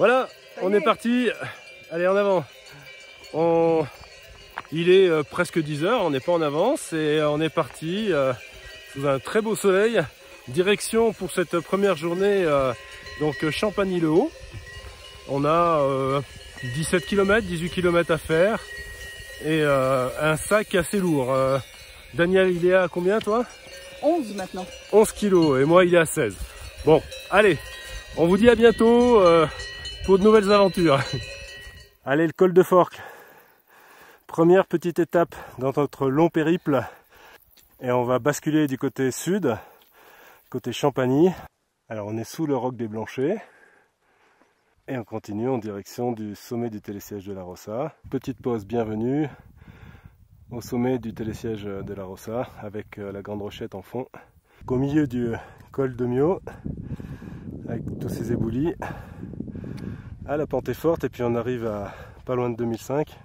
Voilà, on est parti. Allez, en avant. Il est presque 10 h, on n'est pas en avance et on est parti sous un très beau soleil. Direction pour cette première journée, donc Champagny-le-Haut. On a 17 km, 18 km à faire et un sac assez lourd. Daniel, il est à combien toi? 11 maintenant. 11 kilos et moi il est à 16. Bon, allez, on vous dit à bientôt pour de nouvelles aventures. Allez, le col de Forques. Première petite étape dans notre long périple. Et on va basculer du côté sud, côté Champagny. Alors on est sous le roc des Blanchers. Et on continue en direction du sommet du télésiège de la Rossa. Petite pause, bienvenue au sommet du télésiège de la Rossa avec la Grande Rochette en fond. Au milieu du col de Mio, avec tous ces éboulis. Ah, la pente est forte et puis on arrive à pas loin de 2005.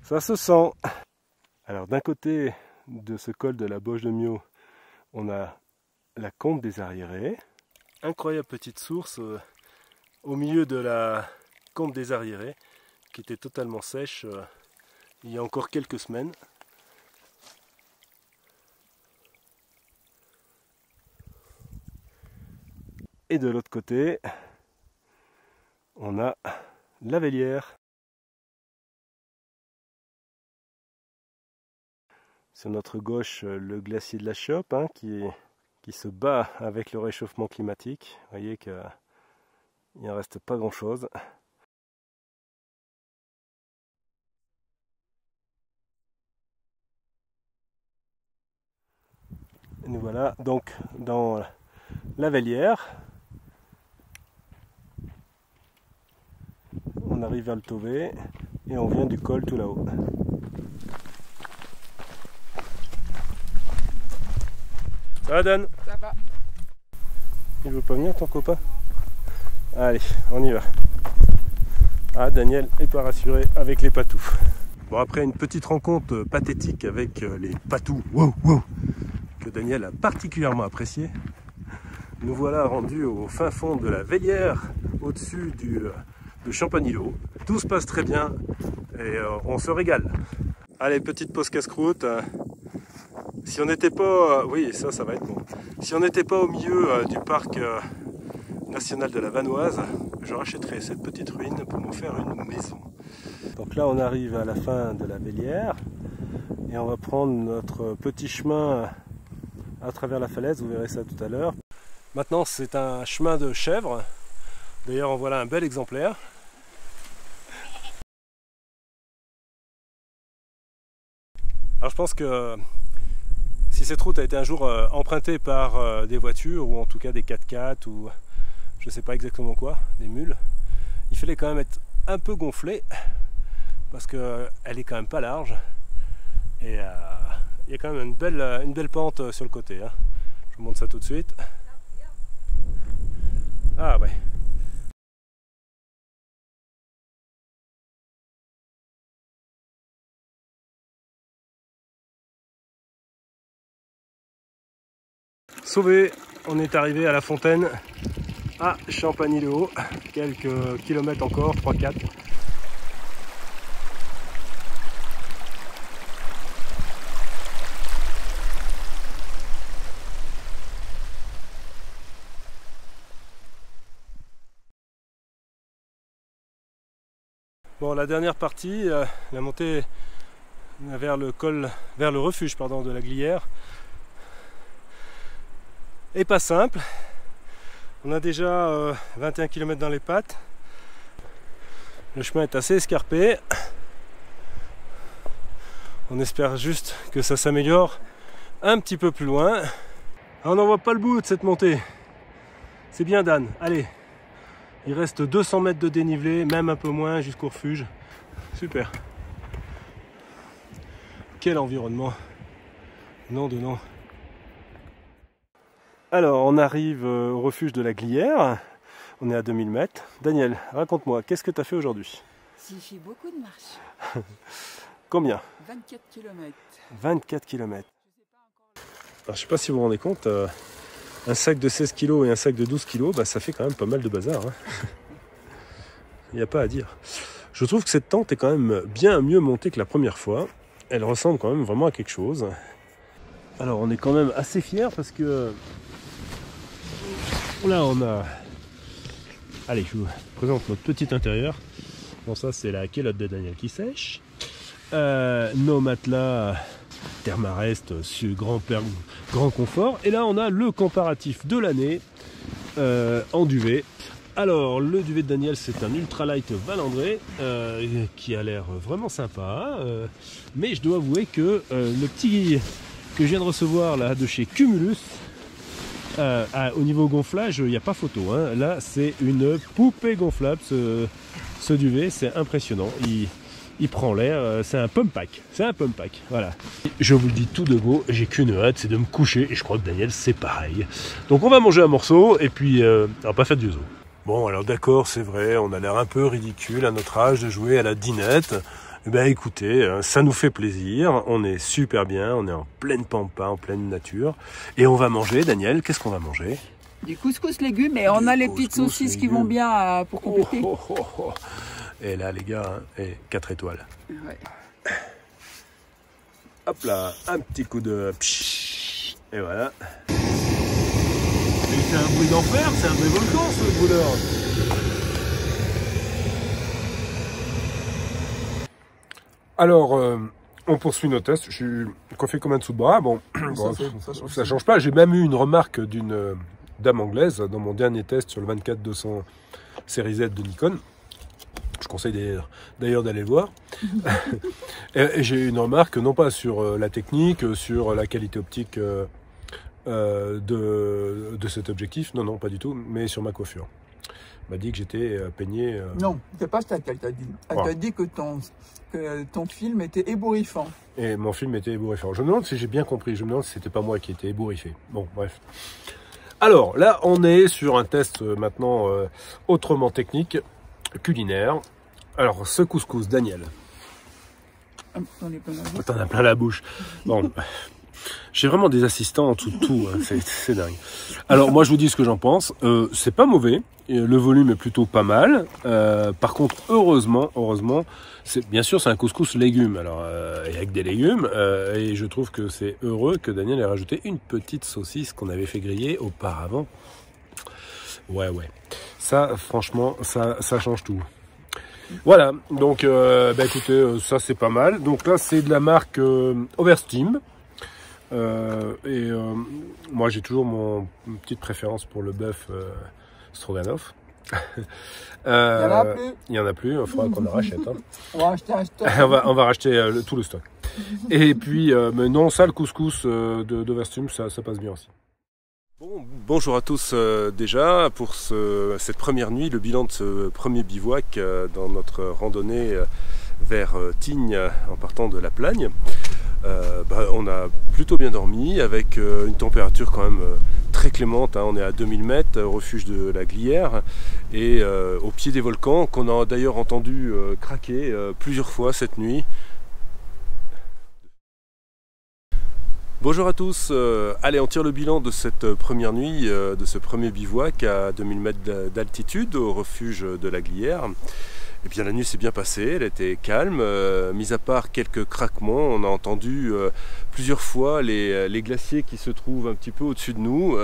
Ça se sent. Alors d'un côté de ce col de la Boche de Mio, on a la Combe des Arriérés. Incroyable petite source au milieu de la Combe des Arriérés qui était totalement sèche il y a encore quelques semaines. Et de l'autre côté, on a la Vélière. Sur notre gauche, le glacier de la Chope hein, qui se bat avec le réchauffement climatique. Vous voyez qu'il ne reste pas grand chose. Et nous voilà donc dans la Vélière. On arrive vers le Tauvet et on vient du col tout là-haut. Ça va Dan? Ça va. Il veut pas venir ton copain? Allez, on y va. Ah, Daniel est pas rassuré avec les patous. Bon, après une petite rencontre pathétique avec les patous, wow, wow, que Daniel a particulièrement apprécié, nous voilà rendus au fin fond de la Vélière, au-dessus de Champagny-le-Haut. Tout se passe très bien et on se régale. Allez, petite pause casse-croûte. Si on n'était pas... oui, ça va être bon. Si on n'était pas au milieu du parc national de la Vanoise, je rachèterais cette petite ruine pour me faire une maison. Donc là, on arrive à la fin de la Vélière et on va prendre notre petit chemin à travers la falaise, vous verrez ça tout à l'heure. Maintenant, c'est un chemin de chèvre. D'ailleurs, en voilà un bel exemplaire. Alors je pense que si cette route a été un jour empruntée par des voitures ou en tout cas des 4x4 ou je sais pas exactement quoi, des mules, il fallait quand même être un peu gonflé parce qu'elle est quand même pas large et il y a quand même une belle pente sur le côté. Hein. Je vous montre ça tout de suite. Ah ouais. Sauvé, on est arrivé à la fontaine à Champagny-le-Haut, quelques kilomètres encore, 3-4. Bon, la dernière partie, la montée vers le refuge de la Glière, est pas simple. On a déjà 21 km dans les pattes. Le chemin est assez escarpé. On espère juste que ça s'améliore un petit peu plus loin. On n'en voit pas le bout de cette montée. C'est bien Dan, allez. Il reste 200 mètres de dénivelé, même un peu moins jusqu'au refuge. Super. Quel environnement. Non de non. Alors, on arrive au refuge de la Glière. On est à 2000 mètres. Daniel, raconte-moi, qu'est-ce que tu as fait aujourd'hui? J'ai fait beaucoup de marches. Combien? 24 km. 24 km. Alors, je ne sais pas si vous vous rendez compte, un sac de 16 kg et un sac de 12 kg, bah, ça fait quand même pas mal de bazar. Hein. Il n'y a pas à dire. Je trouve que cette tente est quand même bien mieux montée que la première fois. Elle ressemble quand même vraiment à quelque chose. Alors on est quand même assez fiers parce que là on a... Allez, je vous présente notre petit intérieur. Bon, ça c'est la culotte de Daniel qui sèche. Nos matelas Thermarest, grand confort. Et là on a le comparatif de l'année en duvet. Alors le duvet de Daniel, c'est un ultralight Valandré qui a l'air vraiment sympa, mais je dois avouer que le petit que je viens de recevoir là de chez Cumulus, au niveau gonflage, il n'y a pas photo, hein. Là c'est une poupée gonflable ce duvet, c'est impressionnant. Il prend l'air, c'est un pump pack, voilà. Je vous le dis tout de go, j'ai qu'une hâte, c'est de me coucher, et je crois que Daniel c'est pareil. Donc on va manger un morceau, et puis on va pas faire de vieux os. Bon, alors d'accord, c'est vrai, on a l'air un peu ridicule à notre âge de jouer à la dinette. Eh bien écoutez, ça nous fait plaisir, on est super bien, on est en pleine pampa, en pleine nature. Et on va manger, Daniel, qu'est-ce qu'on va manger? Du couscous légumes et on a les petites saucisses qui vont bien pour compléter. Et là les gars, hein, 4 étoiles. Ouais. Hop là, un petit coup de... Et voilà. C'est un bruit d'enfer, c'est un vrai volcan ce brûleur. Alors, on poursuit nos tests. Je suis coiffé comme un dessous de bras. Bon, ça change pas. J'ai même eu une remarque d'une dame anglaise dans mon dernier test sur le 24-200 série Z de Nikon. Je conseille d'ailleurs d'aller le voir. Et j'ai eu une remarque, non pas sur la technique, sur la qualité optique de cet objectif, non, pas du tout, mais sur ma coiffure. Elle m'a dit que j'étais peigné... Non, c'est pas ça qu'elle t'a dit. Elle t'a dit que ton film était ébouriffant. Et mon film était ébouriffant. Je me demande si j'ai bien compris, je me demande si c'était pas moi qui étais ébouriffé. Bon, bref. Alors, là, on est sur un test maintenant autrement technique, culinaire. Alors, ce couscous, Daniel. T'en as plein la bouche. Bon, j'ai vraiment des assistants en dessous de tout, hein. C'est dingue. Alors, moi, je vous dis ce que j'en pense. C'est pas mauvais. Le volume est plutôt pas mal. Par contre, heureusement, bien sûr, c'est un couscous légumes. Alors, avec des légumes. Et je trouve que c'est heureux que Daniel ait rajouté une petite saucisse qu'on avait fait griller auparavant. Ouais. Ça, franchement, ça change tout. Voilà, donc écoutez, ça c'est pas mal. Donc là c'est de la marque Oversteam. Moi j'ai toujours une petite préférence pour le bœuf Stroganoff. Il n'y en a plus, il faudra qu'on en rachète. Hein. On va acheter un stock. on va racheter tout le stock. Et puis, mais non, ça le couscous d'Oversteam, ça passe bien aussi. Bonjour à tous déjà pour cette première nuit, le bilan de ce premier bivouac dans notre randonnée vers Tignes en partant de la Plagne. On a plutôt bien dormi avec une température quand même très clémente, hein. On est à 2000 mètres au refuge de la Glière et au pied des volcans qu'on a d'ailleurs entendu craquer plusieurs fois cette nuit. Bonjour à tous, allez on tire le bilan de cette première nuit, de ce premier bivouac à 2000 mètres d'altitude au refuge de la Glière. Et bien la nuit s'est bien passée, elle était calme, mis à part quelques craquements, on a entendu plusieurs fois les glaciers qui se trouvent un petit peu au-dessus de nous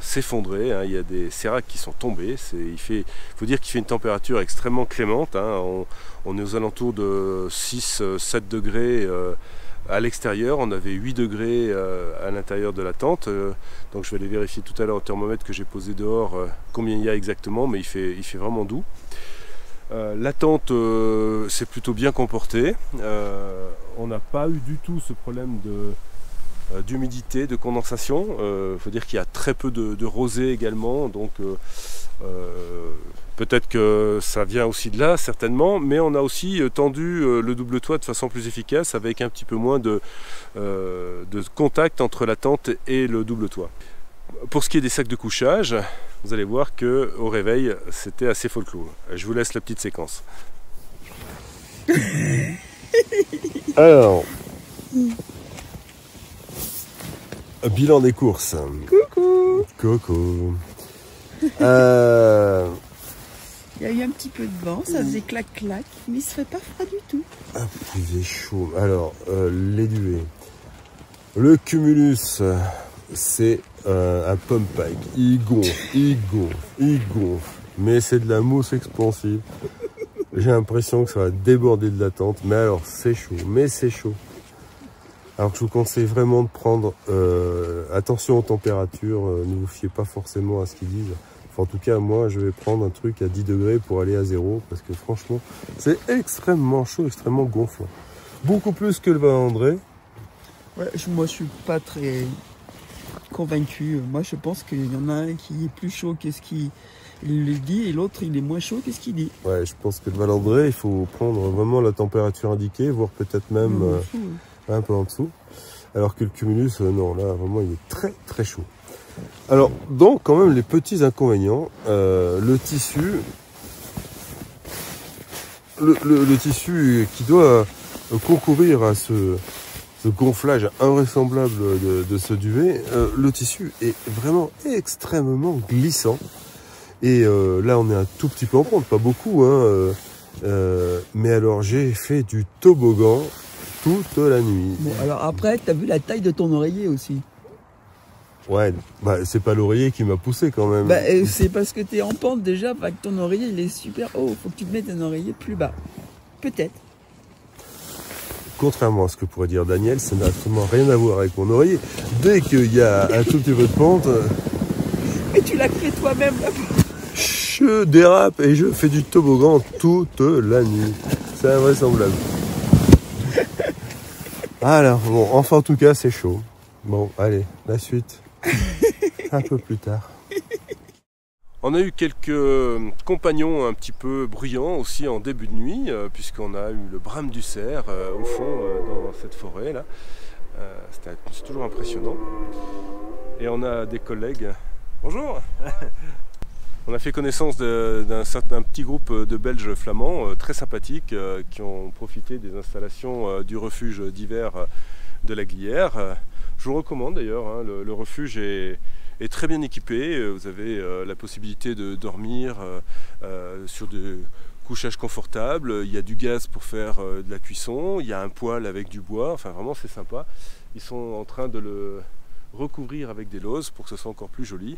s'effondrer, hein. Il y a des séracs qui sont tombés, il faut dire qu'il fait une température extrêmement clémente, hein. On est aux alentours de 6-7 degrés à l'extérieur, on avait 8 degrés à l'intérieur de la tente, donc je vais aller vérifier tout à l'heure au thermomètre que j'ai posé dehors combien il y a exactement, mais il fait vraiment doux. La tente s'est plutôt bien comportée, on n'a pas eu du tout ce problème d'humidité, de condensation. Il faut dire qu'il y a très peu de rosée également, donc peut-être que ça vient aussi de là, certainement, mais on a aussi tendu le double toit de façon plus efficace avec un petit peu moins de contact entre la tente et le double toit. Pour ce qui est des sacs de couchage, vous allez voir qu'au réveil, c'était assez folklore. Je vous laisse la petite séquence. Alors, bilan des courses. Coucou. Coucou. Il y a eu un petit peu de vent, ça faisait clac-clac, mais il se fait pas froid du tout. Ah, il faisait chaud. Alors, les duets. Le cumulus, c'est un pump pipe. Il gonfle. Mais c'est de la mousse expansive. J'ai l'impression que ça va déborder de la tente. Mais alors, c'est chaud. Alors, je vous conseille vraiment de prendre attention aux températures. Ne vous fiez pas forcément à ce qu'ils disent. Enfin, en tout cas, moi, je vais prendre un truc à 10 degrés pour aller à 0. Parce que franchement, c'est extrêmement chaud, extrêmement gonflant. Beaucoup plus que le Valandré. Ouais, moi je suis pas très convaincu. Moi je pense qu'il y en a un qui est plus chaud que ce qu'il le dit et l'autre il est moins chaud que ce qu'il dit. Ouais, je pense que le Valandré, il faut prendre vraiment la température indiquée, voire peut-être même un peu en dessous. Alors que le cumulus, non, là vraiment il est très très chaud. Alors, donc quand même les petits inconvénients, le tissu, le tissu qui doit concourir à ce gonflage invraisemblable de ce duvet, le tissu est vraiment extrêmement glissant. Et là, on est un tout petit peu en pente, pas beaucoup, hein, mais alors, j'ai fait du toboggan toute la nuit. Bon, alors après, tu as vu la taille de ton oreiller aussi. Ouais, bah, c'est pas l'oreiller qui m'a poussé quand même. Bah, c'est parce que tu es en pente déjà, que ton oreiller il est super haut. Faut que tu te mettes un oreiller plus bas. Peut-être. Contrairement à ce que pourrait dire Daniel, ça n'a absolument rien à voir avec mon oreiller. Dès qu'il y a un tout petit peu de pente... Mais tu l'as créé toi-même là. Je dérape et je fais du toboggan toute la nuit. C'est invraisemblable. Alors, bon, enfin en tout cas, c'est chaud. Bon, allez, la suite. Un peu plus tard. On a eu quelques compagnons un petit peu bruyants aussi en début de nuit, puisqu'on a eu le brame du cerf au fond dans cette forêt là. C'est toujours impressionnant. Et on a des collègues. Bonjour. On a fait connaissance d'un petit groupe de Belges flamands très sympathiques qui ont profité des installations du refuge d'hiver de la Glière. Je vous recommande d'ailleurs, hein, le refuge est très bien équipé. Vous avez la possibilité de dormir sur des couchages confortables. Il y a du gaz pour faire de la cuisson. Il y a un poêle avec du bois. Enfin, vraiment, c'est sympa. Ils sont en train de le recouvrir avec des lauses pour que ce soit encore plus joli.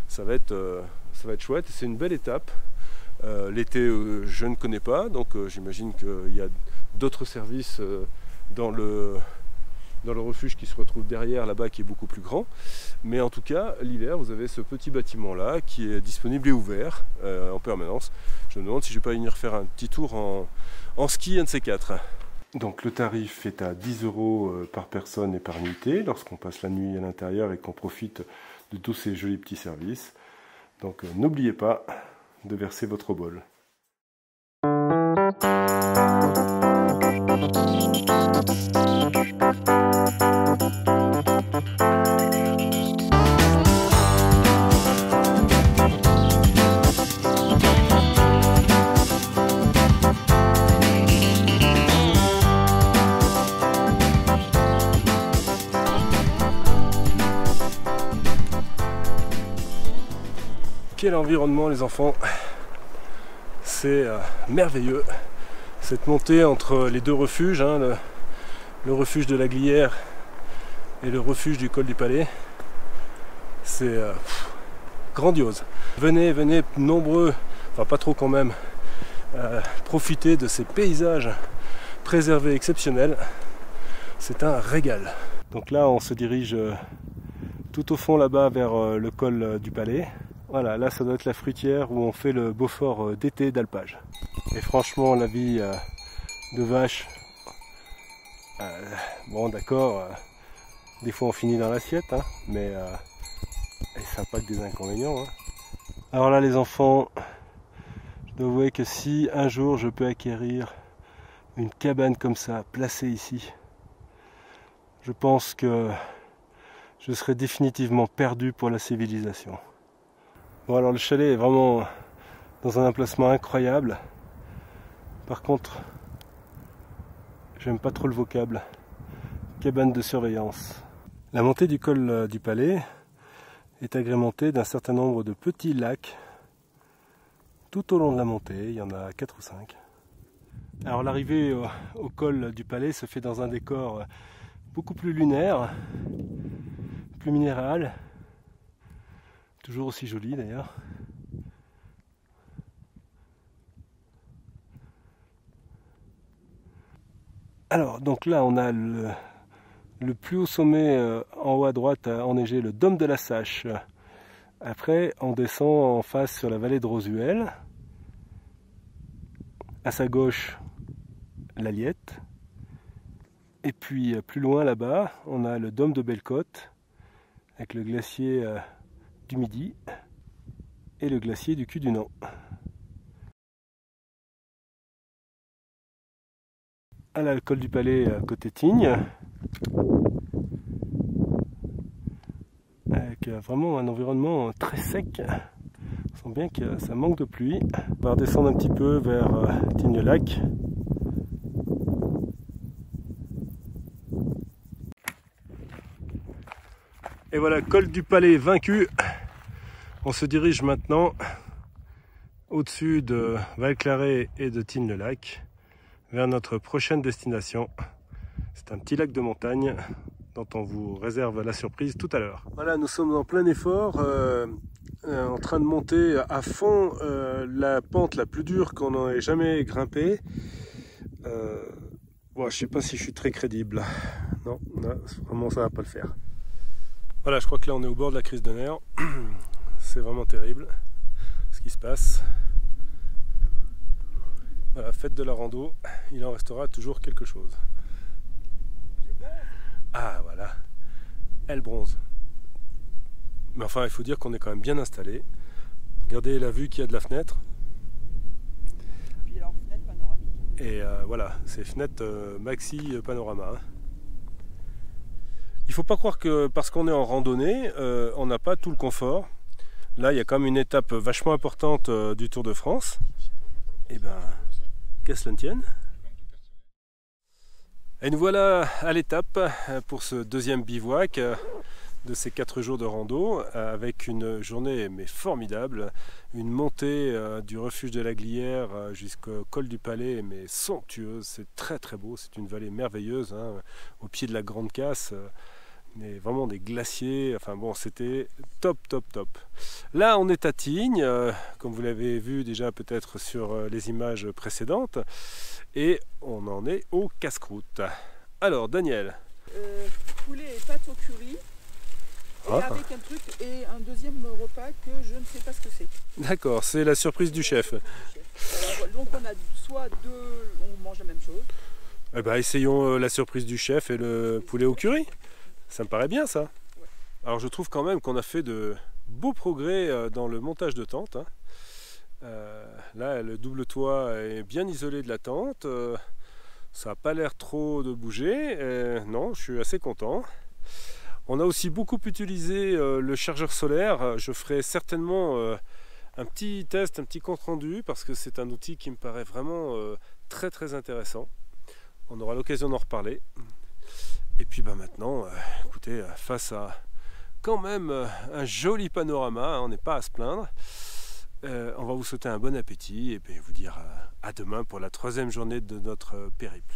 Ça va être chouette. C'est une belle étape. L'été, je ne connais pas. Donc, j'imagine qu'il y a d'autres services dans le refuge qui se retrouve derrière là-bas, qui est beaucoup plus grand. Mais en tout cas, l'hiver, vous avez ce petit bâtiment-là qui est disponible et ouvert en permanence. Je me demande si je ne vais pas venir faire un petit tour en ski, un de ces quatre. Donc le tarif est à 10 € par personne et par nuitée lorsqu'on passe la nuit à l'intérieur et qu'on profite de tous ces jolis petits services. Donc n'oubliez pas de verser votre bol. Quel environnement les enfants, c'est merveilleux, cette montée entre les deux refuges, hein, le refuge de la Glière et le refuge du col du Palais, c'est grandiose. Venez nombreux, enfin pas trop quand même, profitez de ces paysages préservés exceptionnels, c'est un régal. Donc là on se dirige tout au fond là-bas vers le col du Palais. Voilà, là ça doit être la fruitière où on fait le Beaufort d'été d'alpage. Et franchement, la vie de vache, bon d'accord, des fois on finit dans l'assiette, hein, mais ça n'a pas que des inconvénients. Hein. Alors là les enfants, je dois avouer que si un jour je peux acquérir une cabane comme ça, placée ici, je pense que je serai définitivement perdu pour la civilisation. Bon alors le chalet est vraiment dans un emplacement incroyable. Par contre, j'aime pas trop le vocable. Cabane de surveillance. La montée du col du Palais est agrémentée d'un certain nombre de petits lacs tout au long de la montée, il y en a 4 ou 5. Alors l'arrivée au col du Palais se fait dans un décor beaucoup plus lunaire, plus minéral, toujours aussi joli d'ailleurs. Alors donc là on a le plus haut sommet en haut à droite enneigé, le Dôme de la Sache. Après on descend en face sur la vallée de Rosuel. À sa gauche l'Aliette. Et puis plus loin là-bas on a le Dôme de Bellecote avec le glacier du Midi et le glacier du Cul du Nant. À la col du Palais côté Tignes, avec vraiment un environnement très sec. On sent bien que ça manque de pluie. On va redescendre un petit peu vers Tignes-Lac. Et voilà, col du Palais vaincu. On se dirige maintenant au-dessus de Val-Claret et de Tignes-le-Lac vers notre prochaine destination. C'est un petit lac de montagne dont on vous réserve la surprise tout à l'heure. Voilà, nous sommes en plein effort, en train de monter à fond la pente la plus dure qu'on ait jamais grimpée. Bon, je sais pas si je suis très crédible. Non, vraiment ça va pas le faire. Voilà, je crois que là on est au bord de la crise de nerfs. C'est vraiment terrible ce qui se passe. Voilà, faites de la rando, il en restera toujours quelque chose. Ah voilà, elle bronze. Mais enfin, il faut dire qu'on est quand même bien installé. Regardez la vue qu'il y a de la fenêtre. Puis alors, fenêtre panoramique. Et voilà, c'est fenêtre maxi panorama. Hein. Il ne faut pas croire que parce qu'on est en randonnée, on n'a pas tout le confort. Là, il y a quand même une étape vachement importante du Tour de France. Et ben, qu'à cela ne tienne. Et nous voilà à l'étape pour ce deuxième bivouac de ces 4 jours de rando, avec une journée mais formidable, une montée du refuge de la Glière jusqu'au col du Palais, mais somptueuse, c'est très très beau, c'est une vallée merveilleuse, hein, au pied de la Grande Casse. Vraiment des glaciers, enfin bon, c'était top. Là on est à Tignes, comme vous l'avez vu déjà peut-être sur les images précédentes, et on en est au casse-croûte. Alors Daniel, poulet et pâtes au curry, et avec un truc et un deuxième repas que je ne sais pas ce que c'est. D'accord, c'est la surprise du chef. Alors, donc on a soit deux, on mange la même chose. Eh ben, essayons la surprise du chef et le poulet au curry. Ça me paraît bien ça. Ouais. Alors je trouve quand même qu'on a fait de beaux progrès dans le montage de tente. Hein. Là le double toit est bien isolé de la tente. Ça n'a pas l'air trop de bouger. Non, je suis assez content. On a aussi beaucoup utilisé le chargeur solaire. Je ferai certainement un petit test, un petit compte rendu parce que c'est un outil qui me paraît vraiment très intéressant. On aura l'occasion d'en reparler. Et puis maintenant, écoutez, face à quand même un joli panorama, hein, on n'est pas à se plaindre, on va vous souhaiter un bon appétit et puis vous dire à demain pour la 3e journée de notre périple.